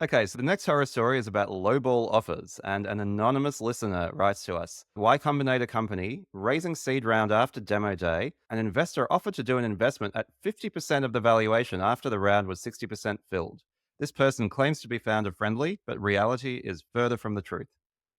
Okay, so the next horror story is about lowball offers, and an anonymous listener writes to us. Y Combinator Company, raising seed round after demo day, an investor offered to do an investment at 50% of the valuation after the round was 60% filled. This person claims to be founder friendly, but reality is further from the truth.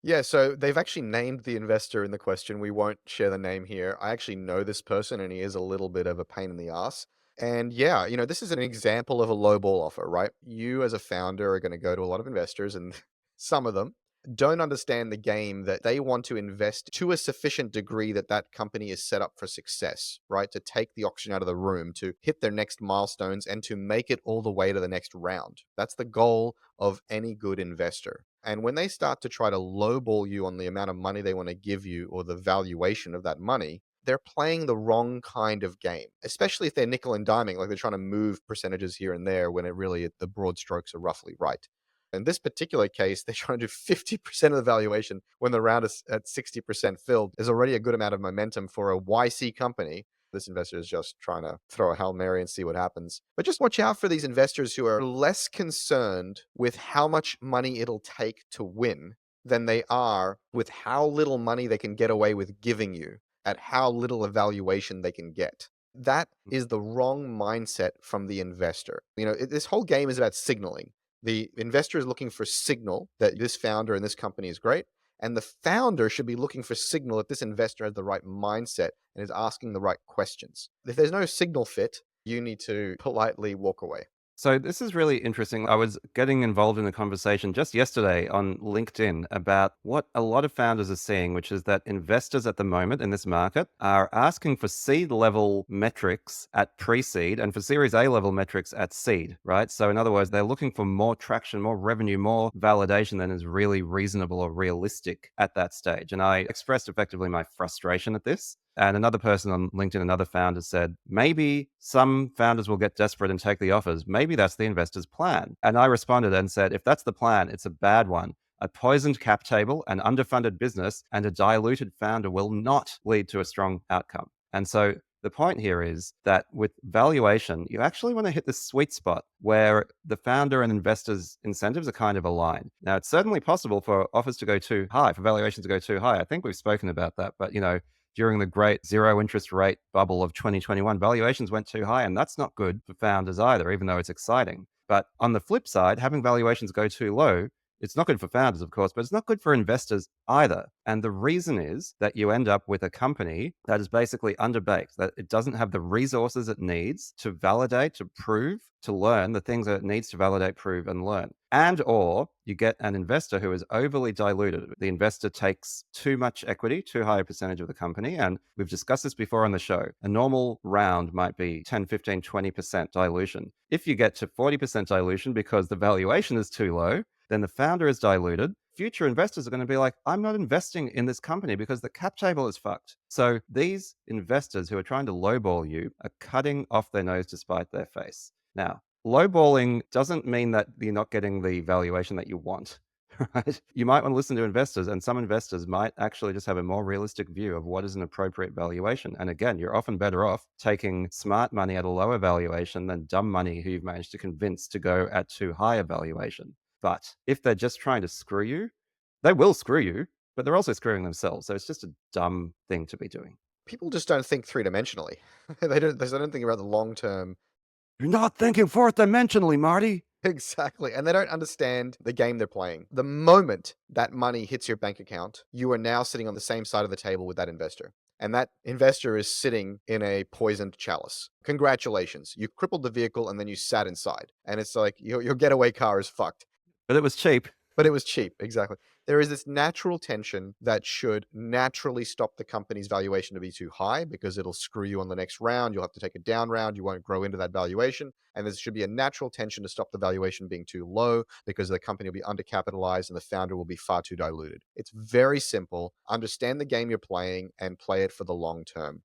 Yeah, so they've actually named the investor in the question. We won't share the name here. I actually know this person and he is a little bit of a pain in the ass. And yeah, this is an example of a lowball offer, right? You as a founder are going to go to a lot of investors and some of them don't understand the game that they want to invest to a sufficient degree that that company is set up for success, right? To take the auction out of the room, to hit their next milestones and to make it all the way to the next round. That's the goal of any good investor. And when they start to try to lowball you on the amount of money they want to give you or the valuation of that money, they're playing the wrong kind of game, especially if they're nickel and diming, like they're trying to move percentages here and there when the broad strokes are roughly right. In this particular case, they're trying to do 50% of the valuation when the round is at 60% filled. Is already a good amount of momentum for a YC company. This investor is just trying to throw a Hail Mary and see what happens. But just watch out for these investors who are less concerned with how much money it'll take to win than they are with how little money they can get away with giving you at how little evaluation they can get. That is the wrong mindset from the investor. This whole game is about signaling. The investor is looking for signal that this founder and this company is great. And the founder should be looking for signal that this investor has the right mindset and is asking the right questions. If there's no signal fit, you need to politely walk away. So this is really interesting. I was getting involved in a conversation just yesterday on LinkedIn about what a lot of founders are seeing, which is that investors at the moment in this market are asking for seed level metrics at pre-seed and for series A level metrics at seed, right? So in other words, they're looking for more traction, more revenue, more validation than is really reasonable or realistic at that stage. And I expressed effectively my frustration at this. And another person on LinkedIn, another founder said, maybe some founders will get desperate and take the offers. Maybe that's the investor's plan. And I responded and said, if that's the plan, it's a bad one. A poisoned cap table, an underfunded business, and a diluted founder will not lead to a strong outcome. And so the point here is that with valuation, you actually want to hit this sweet spot where the founder and investors' incentives are kind of aligned. Now, it's certainly possible for offers to go too high, for valuations to go too high. I think we've spoken about that. But, during the great zero interest rate bubble of 2021, valuations went too high, and that's not good for founders either, even though it's exciting. But on the flip side, having valuations go too low, it's not good for founders, of course, but it's not good for investors either. And the reason is that you end up with a company that is basically underbaked, that it doesn't have the resources it needs to validate, to prove, to learn the things that it needs to validate, prove, and learn. And or you get an investor who is overly diluted. The investor takes too much equity, too high a percentage of the company. And we've discussed this before on the show. A normal round might be 10, 15, 20% dilution. If you get to 40% dilution because the valuation is too low, then the founder is diluted. Future investors are going to be like, I'm not investing in this company because the cap table is fucked. So these investors who are trying to lowball you are cutting off their nose to spite their face. Now, lowballing doesn't mean that you're not getting the valuation that you want, right? You might want to listen to investors, and some investors might actually just have a more realistic view of what is an appropriate valuation. And again, you're often better off taking smart money at a lower valuation than dumb money who you've managed to convince to go at too high a valuation. But if they're just trying to screw you, they will screw you, but they're also screwing themselves. So it's just a dumb thing to be doing. People just don't think three-dimensionally. They don't think about the long term. You're not thinking fourth dimensionally, Marty. Exactly, and they don't understand the game they're playing. The moment that money hits your bank account, you are now sitting on the same side of the table with that investor. And that investor is sitting in a poisoned chalice. Congratulations. You crippled the vehicle and then you sat inside. And it's like your getaway car is fucked. But it was cheap. But it was cheap, exactly. There is this natural tension that should naturally stop the company's valuation to be too high because it'll screw you on the next round. You'll have to take a down round. You won't grow into that valuation. And there should be a natural tension to stop the valuation being too low because the company will be undercapitalized and the founder will be far too diluted. It's very simple. Understand the game you're playing and play it for the long term.